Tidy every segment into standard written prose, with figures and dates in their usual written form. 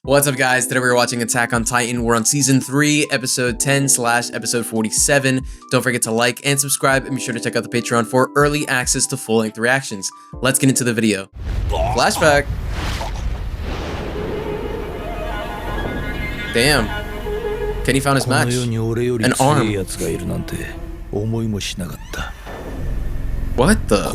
What's up, guys? Today we're watching Attack on Titan. We're on season 3, episode 10/episode 47. Don't forget to like and subscribe, and be sure to check out the Patreon for early access to full-length reactions. Let's get into the video. Flashback. Damn. Kenny found his match. An arm. What the?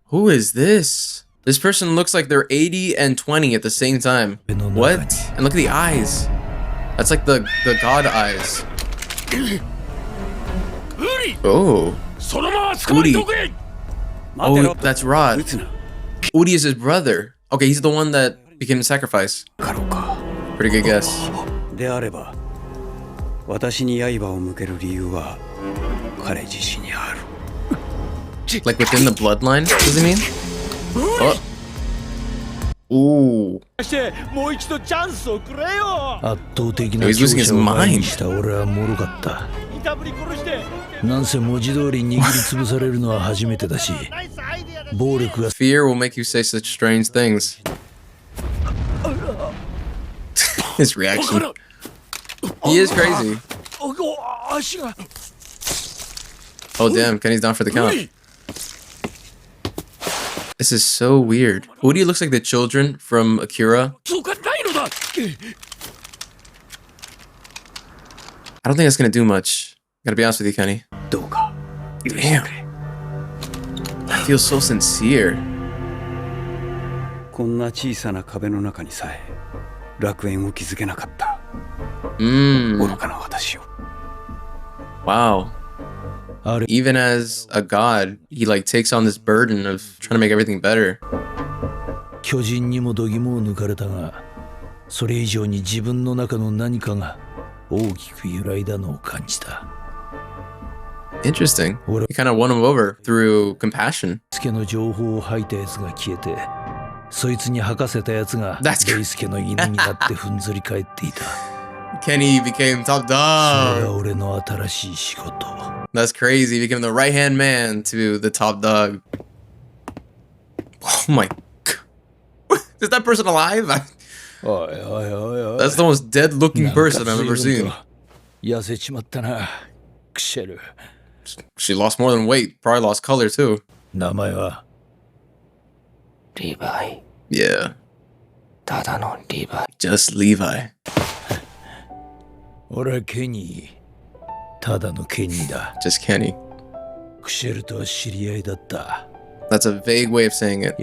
Who is this? This person looks like they're 80 and 20 at the same time. What? And look at the eyes. That's like the god eyes. Oh. Uri. Oh, that's Rod. Uri is his brother. Okay, he's the one that became the sacrifice. Pretty good guess. Like within the bloodline, does it mean? Oh. Ooh. Oh, he's losing his mind. Fear will make you say such strange things. His reaction. He is crazy. Oh damn, Kenny's down for the count. This is so weird. Uri looks like the children from Akira. I don't think that's gonna do much. Gotta be honest with you, Kenny. Damn. That feels so sincere. Wow. Even as a god, he like takes on this burden of trying to make everything better. Interesting. He kind of won him over through compassion. That's Kenny became top dog. That's crazy. He became the right-hand man to the top dog. Oh my god. Is that person alive? That's the most dead-looking person I've ever seen. She lost more than weight. Probably lost color too. Levi. Yeah. Just Levi. Just Kenny. That's a vague way of saying it.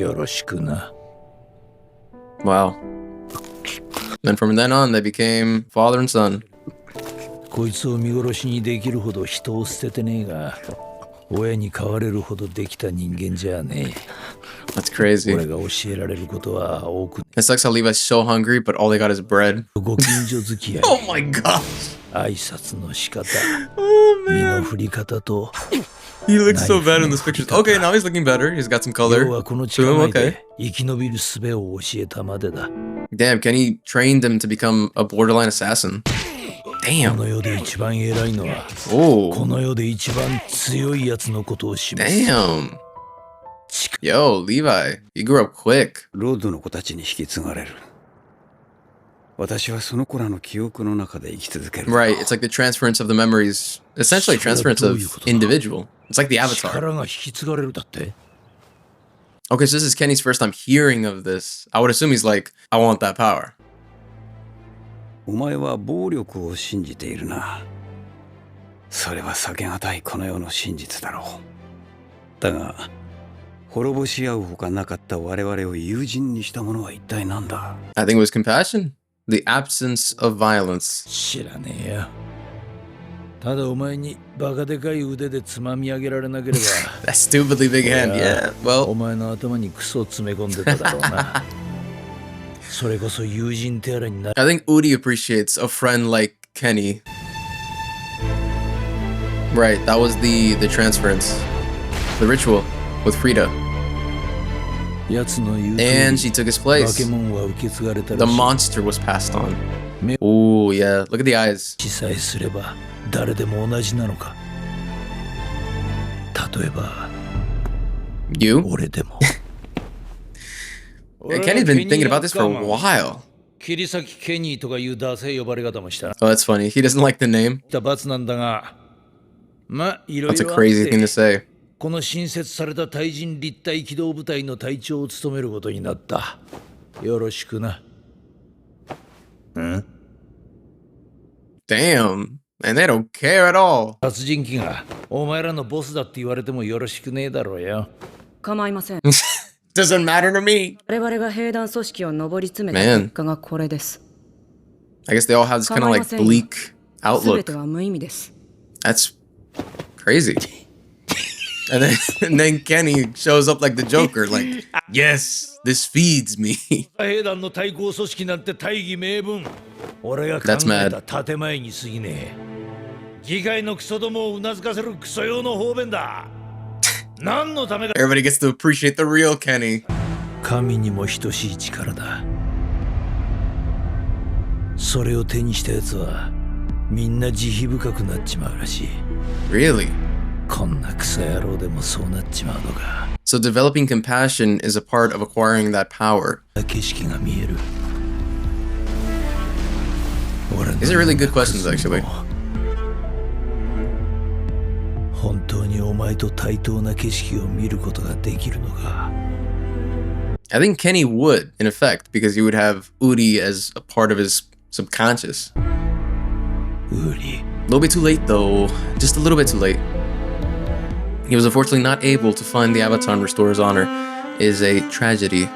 Wow. And from then on, they became father and son. That's crazy. It sucks how Levi's so hungry, but all they got is bread. Oh my gosh. Oh man. He looks so bad in this picture. Okay, now he's looking better. He's got some color to him. Okay. Damn, Kenny trained him to become a borderline assassin. Damn. Oh. Damn. Yo, Levi, you grew up quick. Right, it's like the transference of the memories. Essentially transference of individual. It's like the Avatar. Okay, so this is Kenny's first time hearing of this. I would assume he's like, I want that power. I think it was compassion. The absence of violence. That stupidly big hand, yeah. Well. I think Uri appreciates a friend like Kenny. Right, that was the transference. The ritual with Frida. And she took his place. The monster was passed on. Ooh, yeah. Look at the eyes. You? Kenny's been thinking about this for a while. Oh, that's funny. He doesn't like the name. That's a crazy thing to say. この新設された対人立体機動部隊の隊長を務めることになった。よろしくな。Damn. And they don't care at all. 殺人鬼がお前らのボスだって言われてもよろしくねえだろうよ。構いません。Doesn't matter to me. 我々が兵団組織を上り詰めた結果がこれです。I guess they all have this kind of like bleak outlook. 全ては無意味です。That's crazy. And then Kenny shows up like the Joker, like, yes, this feeds me. 兵団の対抗組織なんて大義名分。俺が考えた建前に過ぎねえ。議会のクソどもをうなずかせるクソ用の方便だ。何のためだ。Everybody gets to appreciate the real Kenny. 神にも等しい力だ。それを手にした奴はみんな慈悲深くなっちまうらしい。Really? こんなクソ野郎でもそうなっちまうのか。So developing compassion is a part of acquiring that power. 景色が見える。These are really good questions, actually. 本当にお前と対等な景色を見ることができるのか。I think Kenny would, in effect, because he would have Uri as a part of his subconscious. Uri. A little bit too late, though. Just a little bit too late. He was unfortunately not able to find the Avatar and restore his honor. It is a tragedy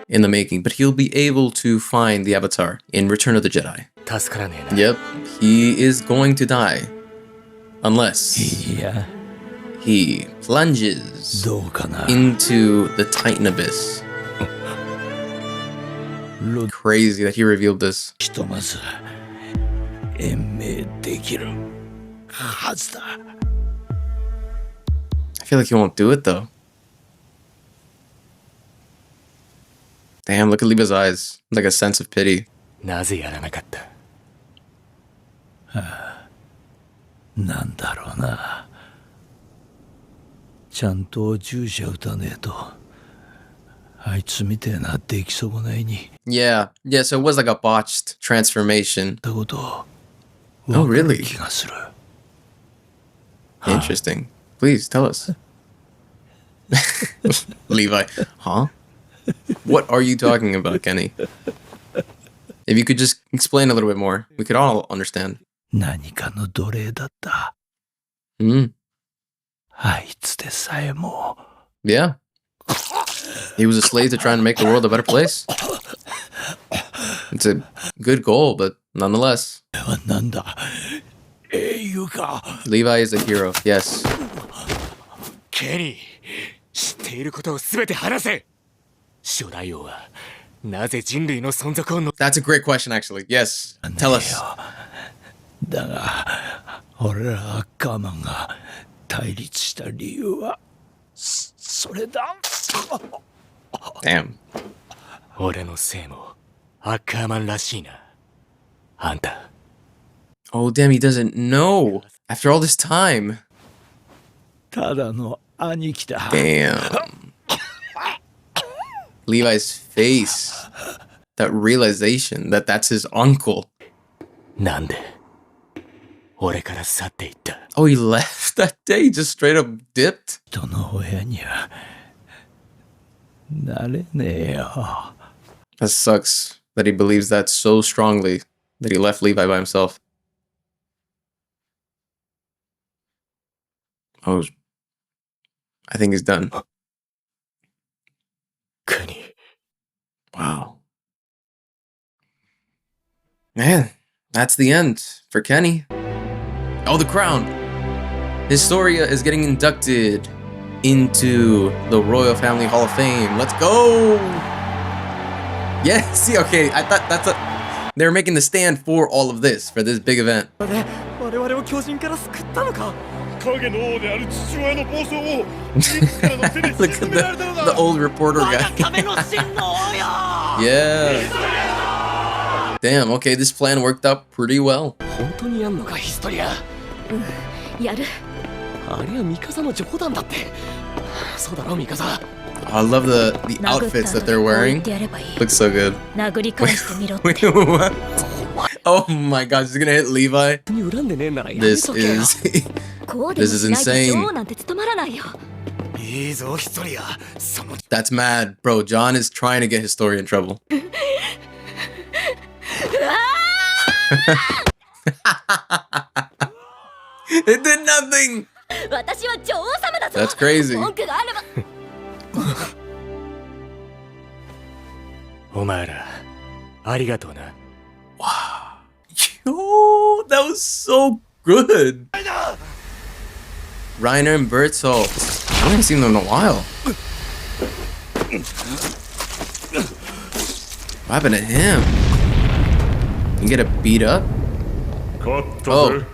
in the making, but he'll be able to find the Avatar in Return of the Jedi. Yep, he is going to die. Unless he plunges into the Titan Abyss. Crazy that he revealed this. I feel like he won't do it though. Damn, look at Levi's eyes. Like a sense of pity. なんだろうな。ちゃんと注射打たねえと。あいつみてえな出来損ないに。Yeah, so it was like a botched transformation. だことを Oh, really? 気がする。Interesting. Please tell us. Levi, huh? What are you talking about, Kenny? If you could just explain a little bit more, we could all understand. 何かの奴隷だった。あいつでさえも。Yeah. He was a slave to try and make the world a better place. It's a good goal, but nonetheless. なんだ。英雄か。Levi is a hero, yes. ケニー、知っていることをすべて話せ。初代王はなぜ人類の存続を。That's a great question, actually. Yes, tell us. だが、俺らアッカーマンが対立した理由はそれだ。Damn. 俺のせいもアッカーマンらしいな。あんた。Oh, damn, he doesn't know. After all this time. ただの兄貴だ。Damn. Levi's face. That realization that that's his uncle. なんで俺から去っていった。Oh, he left that day? He just straight up dipped? 人の親にはなれねえよ。That sucks that he believes that so strongly that he left Levi by himself. Oh, I think he's done. ケニー。Wow. Man, that's the end for Kenny. Oh, the crown! Historia is getting inducted into the Royal Family Hall of Fame. Let's go! Yeah, see, okay, I thought that's a... They're making the stand for all of this, for this big event. Look at the old reporter guy. Yeah. Damn, okay, this plan worked out pretty well. やる。あれはミカサの冗談だって。そうだろミカサ。I love the outfits that they're wearing. Looks so good. Wait, what? Oh my god, she's gonna hit Levi. This is insane. That's mad, bro. John is trying to get Historia in trouble. It did nothing. That's crazy. Yo, that was so good. Reiner and Bertolt. I haven't seen them in a while. What happened to him? You get a beat up? Oh,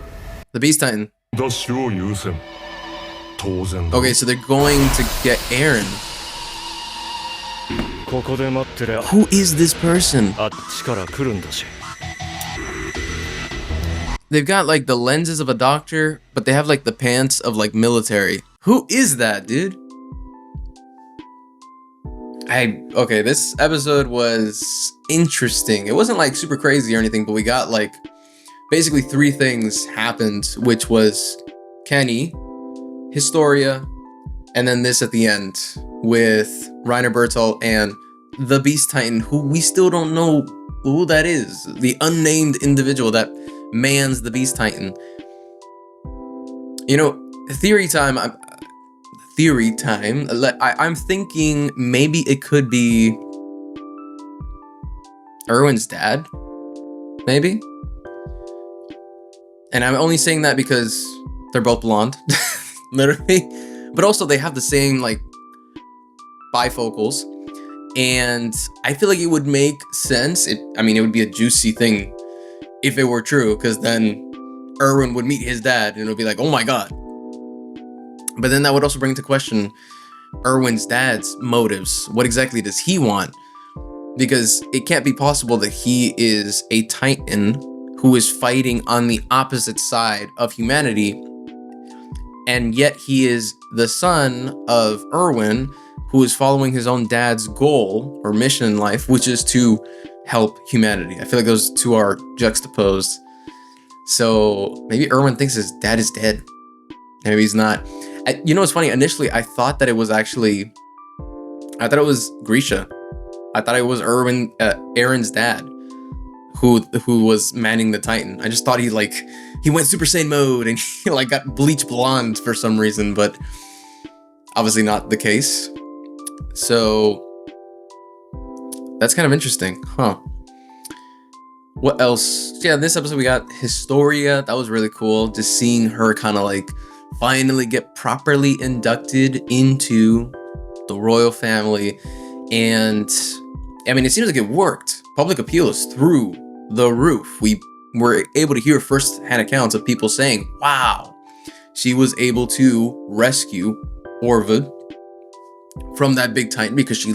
the Beast Titan. Okay, so they're going to get Eren. Who is this person? They've got like the lenses of a doctor, but they have like the pants of like military. Who is that, dude? Okay, this episode was interesting. It wasn't like super crazy or anything, but we got like basically 3 things happened, which was Kenny, Historia, and then this at the end with Reiner Bertolt and the Beast Titan, who we still don't know who that is. The unnamed individual that mans the Beast Titan. You know, theory time. I'm thinking maybe it could be Erwin's dad, maybe. And I'm only saying that because they're both blonde, literally. But also they have the same like bifocals, and I feel like it would make sense. It would be a juicy thing if it were true, because then Erwin would meet his dad and it would be like, oh my god. But then that would also bring into question Erwin's dad's motives. What exactly does he want? Because it can't be possible that he is a Titan who is fighting on the opposite side of humanity, and yet he is the son of Erwin, who is following his own dad's goal or mission in life, which is to help humanity. I feel like those two are juxtaposed. So maybe Erwin thinks his dad is dead. Maybe he's not. You know what's funny? Initially, I thought it was Grisha. I thought it was Eren's dad who was manning the Titan. I just thought he went Super Saiyan mode and he like got bleach blonde for some reason, but obviously not the case. So that's kind of interesting, huh? What else? Yeah, this episode we got Historia. That was really cool. Just seeing her kind of like finally get properly inducted into the royal family. And I mean, it seems like it worked. Public appeal is through the roof. We were able to hear first-hand accounts of people saying, wow, she was able to rescue Orvud from that big Titan because she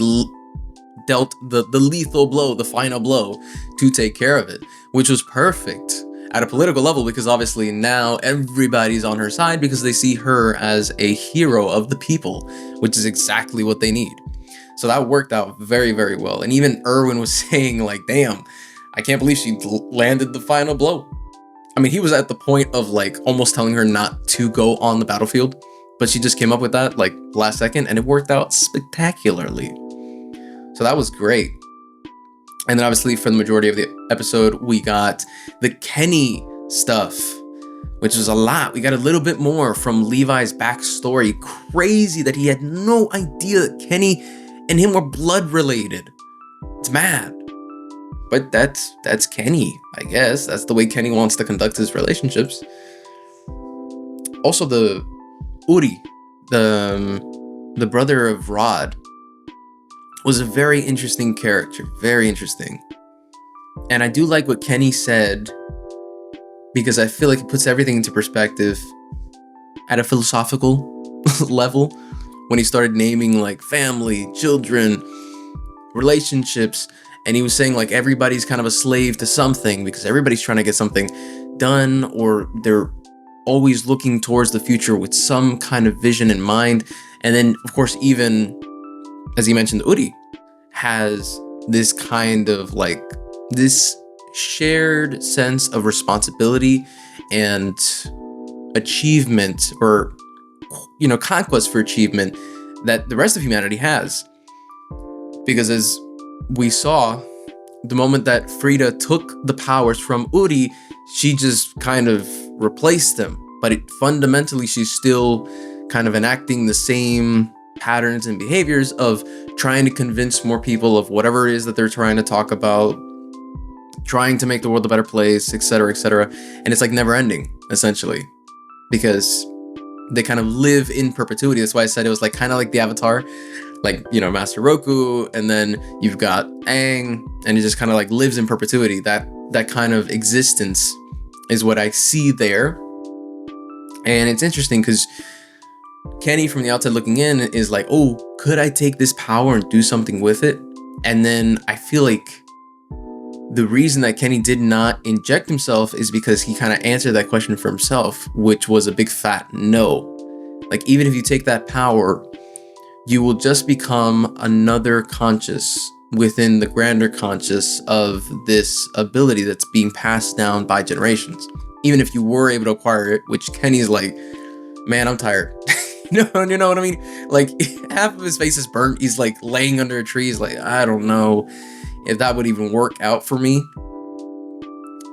dealt the lethal blow, the final blow, to take care of it, which was perfect at a political level, because obviously now everybody's on her side because they see her as a hero of the people, which is exactly what they need. So that worked out very, very well. And even Erwin was saying like, damn, I can't believe she landed the final blow. I mean, he was at the point of like almost telling her not to go on the battlefield, but she just came up with that like last second, and it worked out spectacularly. So that was great. And then obviously for the majority of the episode, we got the Kenny stuff, which was a lot. We got a little bit more from Levi's backstory. Crazy that he had no idea that Kenny and him were blood related. It's mad. But that's Kenny, I guess. That's the way Kenny wants to conduct his relationships. Also the Uri, the brother of Rod, was a very interesting character. Very interesting. And I do like what Kenny said, because I feel like it puts everything into perspective at a philosophical level when he started naming like family, children, relationships. And he was saying like everybody's kind of a slave to something because everybody's trying to get something done, or they're always looking towards the future with some kind of vision in mind. And then of course even as you mentioned, Uri has this kind of like this shared sense of responsibility and achievement, or conquest for achievement, that the rest of humanity has. Because as we saw, the moment that Frida took the powers from Uri, she just kind of replaced them. But fundamentally, she's still kind of enacting the same patterns and behaviors of trying to convince more people of whatever it is that they're trying to talk about, trying to make the world a better place, etc., etc. And it's like never ending, essentially, because they kind of live in perpetuity. That's why I said it was like kind of like the Avatar, like, Master Roku, and then you've got Aang, and it just kind of like lives in perpetuity. That kind of existence is what I see there. And it's interesting because Kenny from the outside looking in is like, oh, could I take this power and do something with it? And then I feel like the reason that Kenny did not inject himself is because he kind of answered that question for himself, which was a big fat no. Like, even if you take that power, you will just become another conscious within the grander conscious of this ability that's being passed down by generations. Even if you were able to acquire it, which Kenny's like, man, I'm tired. You know what I mean? Like, half of his face is burnt. He's like laying under a tree. He's like, I don't know if that would even work out for me.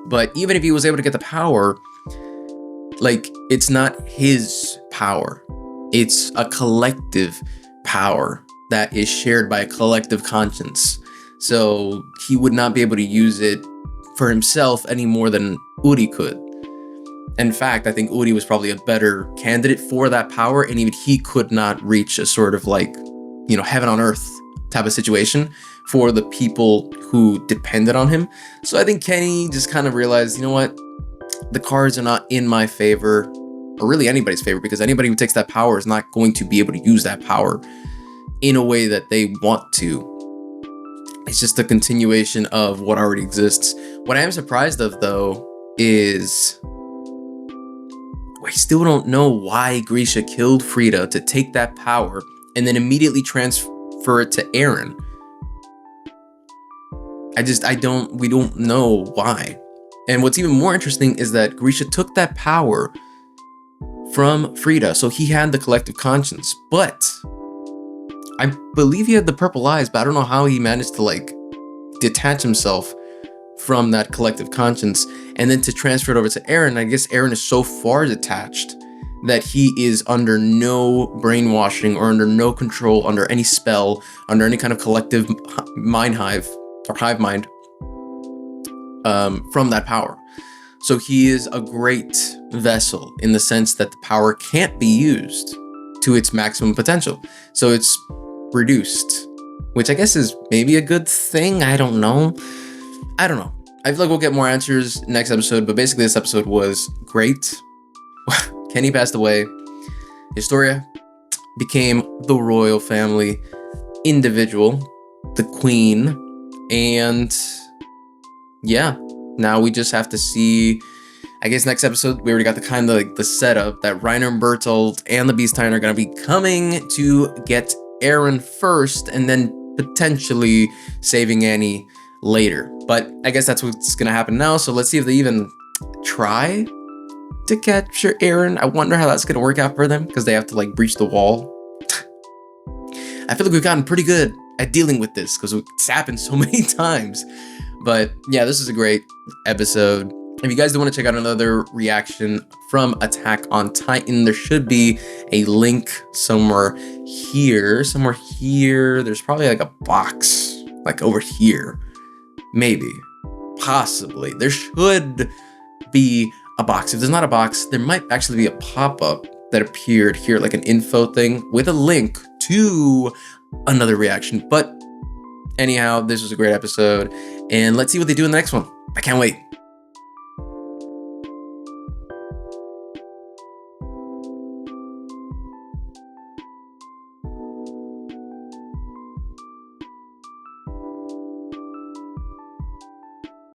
But even if he was able to get the power, like, it's not his power. It's a collective power that is shared by a collective conscience. So he would not be able to use it for himself any more than Uri could. In fact, I think Uri was probably a better candidate for that power, and even he could not reach a sort of like, heaven on earth type of situation for the people who depended on him. So I think Kenny just kind of realized, you know what? The cards are not in my favor, or really anybody's favor, because anybody who takes that power is not going to be able to use that power in a way that they want to. It's just a continuation of what already exists. What I am surprised of, though, is I still don't know why Grisha killed Frida to take that power and then immediately transfer it to Eren. We don't know why. And what's even more interesting is that Grisha took that power from Frida, so he had the collective conscience, but I believe he had the purple eyes, but I don't know how he managed to like detach himself from that collective conscience and then to transfer it over to Eren. I guess Eren is so far detached that he is under no brainwashing or under no control, under any spell, under any kind of collective mind hive or hive mind from that power. So he is a great vessel in the sense that the power can't be used to its maximum potential. So it's reduced, which I guess is maybe a good thing. I don't know. I feel like we'll get more answers next episode, but basically this episode was great. Kenny passed away. Historia became the royal family individual, the queen, and yeah, now we just have to see. I guess next episode we already got the kind of like the setup that Reiner and Bertolt and the Beastine are gonna be coming to get Eren first, and then potentially saving Annie later. But I guess that's what's gonna happen now. So let's see if they even try to capture Eren. I wonder how that's gonna work out for them, because they have to like breach the wall. I feel like we've gotten pretty good at dealing with this because it's happened so many times. But yeah, this is a great episode. If you guys do want to check out another reaction from Attack on Titan, there should be a link somewhere here. There's probably like a box like over here. Maybe, possibly. There should be a box. If there's not a box, there might actually be a pop-up that appeared here, like an info thing with a link to another reaction. But anyhow, this was a great episode, and let's see what they do in the next one. I can't wait.